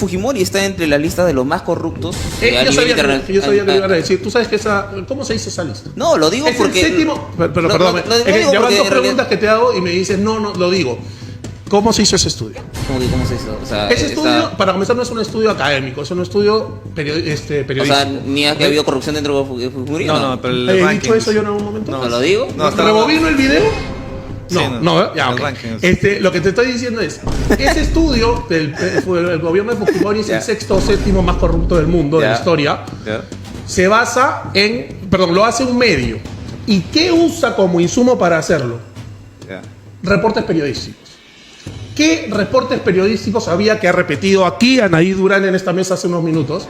Fujimori está entre la lista de los más corruptos. Yo sabía que lo iban a decir. ¿Tú sabes que cómo se dice esa lista? No, lo digo es porque... el séptimo... Perdón, ya van dos preguntas que te hago y me dices, no, lo digo. ¿Cómo se hizo ese estudio? ¿Cómo se hizo? O sea, ese estudio, para comenzar, no es un estudio académico, es un estudio periodístico. O sea, ni ha habido corrupción dentro de Fujimori. No, pero el ¿He dicho eso yo en algún momento? No, ¿lo digo? No, ¿Rebobino el video? No, ya, ok. Ranking, lo que te estoy diciendo es, ese estudio del gobierno de Fujimori es el sexto o séptimo más corrupto del mundo, de la historia. Se basa lo hace un medio. ¿Y qué usa como insumo para hacerlo? Reportes periodísticos. ¿Qué reportes periodísticos había que ha repetido aquí Anaí Durán en esta mesa hace unos minutos?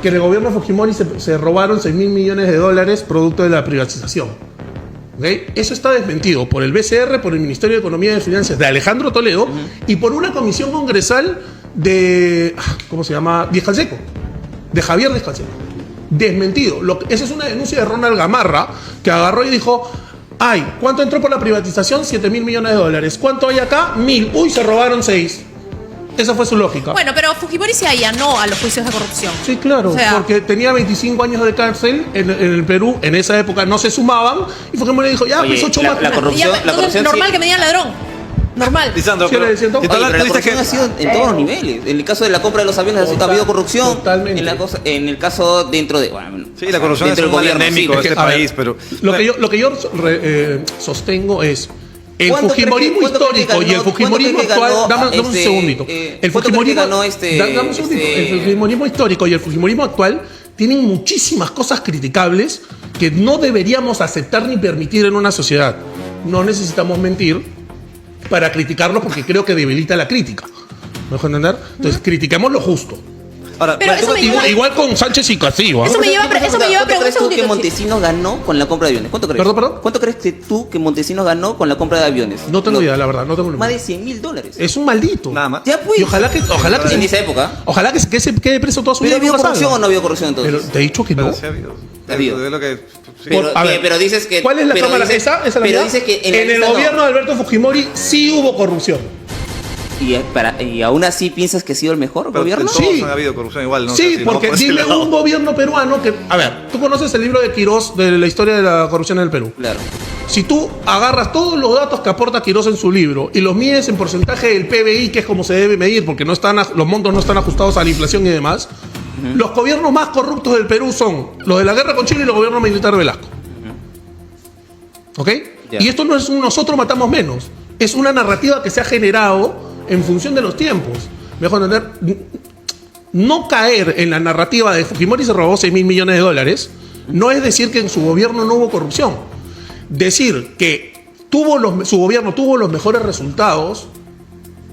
Que en el gobierno de Fujimori se robaron 6.000 millones de dólares producto de la privatización. ¿Okay? Eso está desmentido por el BCR, por el Ministerio de Economía y Finanzas de Alejandro Toledo y por una comisión congresal de... ¿Cómo se llama? De Javier Díaz-Canseco. Desmentido. Esa es una denuncia de Ronald Gamarra, que agarró y dijo... ¿Cuánto entró por la privatización? 7.000 millones de dólares. ¿Cuánto hay acá? 1.000. Uy, se robaron 6. Esa fue su lógica. Bueno, pero Fujimori se allanó a los juicios de corrupción. Sí, claro, porque tenía 25 años de cárcel en el Perú. En esa época no se sumaban. Y Fujimori dijo, pues 8 más. La corrupción normal que me digan ladrón. Normal. Lisandro, la corrupción ha sido en todos los niveles. En el caso de la compra de los aviones ha habido corrupción. Totalmente. En el caso dentro de... sí, la corrupción es un mal endémico de este país, pero... Lo que yo sostengo es... El fujimorismo histórico y el fujimorismo actual... Dame un segundito. El fujimorismo histórico y el fujimorismo actual tienen muchísimas cosas criticables que no deberíamos aceptar ni permitir en una sociedad. No necesitamos mentir para criticarlo porque creo que debilita la crítica. ¿Me dejo entender? Entonces, critiquemos lo justo. Ahora, igual con Sánchez y Castillo. Eso me lleva a preguntar. ¿Cuánto crees tú que Montesinos ganó con la compra de aviones? ¿Cuánto crees? ¿Perdón? ¿Cuánto crees que tú que Montesinos ganó con la compra de aviones? No tengo idea, la verdad. No tengo más de $100.000. Es un maldito. Nada más. Ya, pues. Y ojalá que en esa época. Ojalá que se quede preso toda su vida. ¿Pero había corrupción o no había corrupción entonces? Pero te he dicho que no. Sí ha habido. Ha habido. Pero dices que... ¿Cuál es la cámara? ¿Esa es la pero verdad? dice que en el gobierno de Alberto Fujimori sí hubo corrupción. ¿Y aún así piensas que ha sido el mejor gobierno? Sí. Ha habido corrupción igual, ¿no? Sí, porque dime un gobierno peruano que... A ver, tú conoces el libro de Quirós de la historia de la corrupción en el Perú. Claro. Si tú agarras todos los datos que aporta Quirós en su libro y los mides en porcentaje del PBI, que es como se debe medir, porque los montos no están ajustados a la inflación y demás, los gobiernos más corruptos del Perú son los de la guerra con Chile y los gobiernos militar de Velasco. ¿Ok? Yeah. Y esto no es un nosotros matamos menos. Es una narrativa que se ha generado en función de los tiempos. Me dejo entender. No caer en la narrativa de Fujimori se robó 6.000 millones de dólares no es decir que en su gobierno no hubo corrupción. Decir que su gobierno tuvo los mejores resultados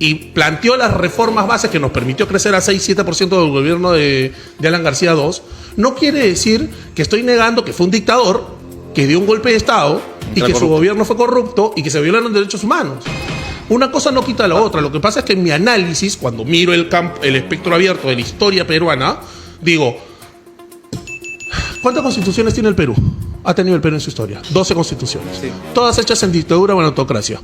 y planteó las reformas bases que nos permitió crecer a 6-7% del gobierno de Alan García II, no quiere decir que estoy negando que fue un dictador, que dio un golpe de Estado y que su gobierno fue corrupto y que se violaron derechos humanos. Una cosa no quita la otra. Lo que pasa es que en mi análisis, cuando miro el espectro abierto de la historia peruana, digo, ¿cuántas constituciones tiene el Perú? Ha tenido el Perú en su historia. 12 constituciones. Sí. Todas hechas en dictadura o en autocracia.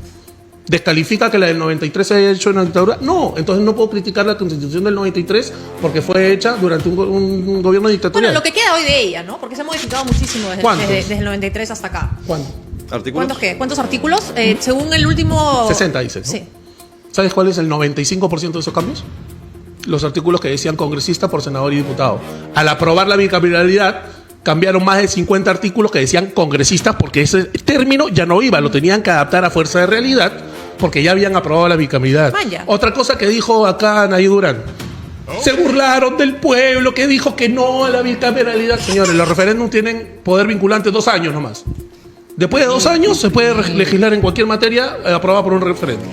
¿Descalifica que la del 93 se haya hecho en la dictadura? No, entonces no puedo criticar la constitución del 93 porque fue hecha durante un gobierno dictatorial. Bueno, lo que queda hoy de ella, ¿no? Porque se ha modificado muchísimo desde el 93 hasta acá. ¿Cuánto? ¿Cuántos qué? ¿Cuántos artículos? Según el último... 60 dice, ¿no? Sí. ¿Sabes cuál es el 95% de esos cambios? Los artículos que decían congresista por senador y diputado. Al aprobar la bicameralidad, cambiaron más de 50 artículos que decían congresistas porque ese término ya no iba, lo tenían que adaptar a fuerza de realidad porque ya habían aprobado la bicameralidad. Otra cosa que dijo acá Anaí Durán. Se burlaron del pueblo que dijo que no a la bicameralidad. Señores, los referéndums tienen poder vinculante 2 años nomás. Después de 2 años se puede legislar en cualquier materia aprobada por un referéndum.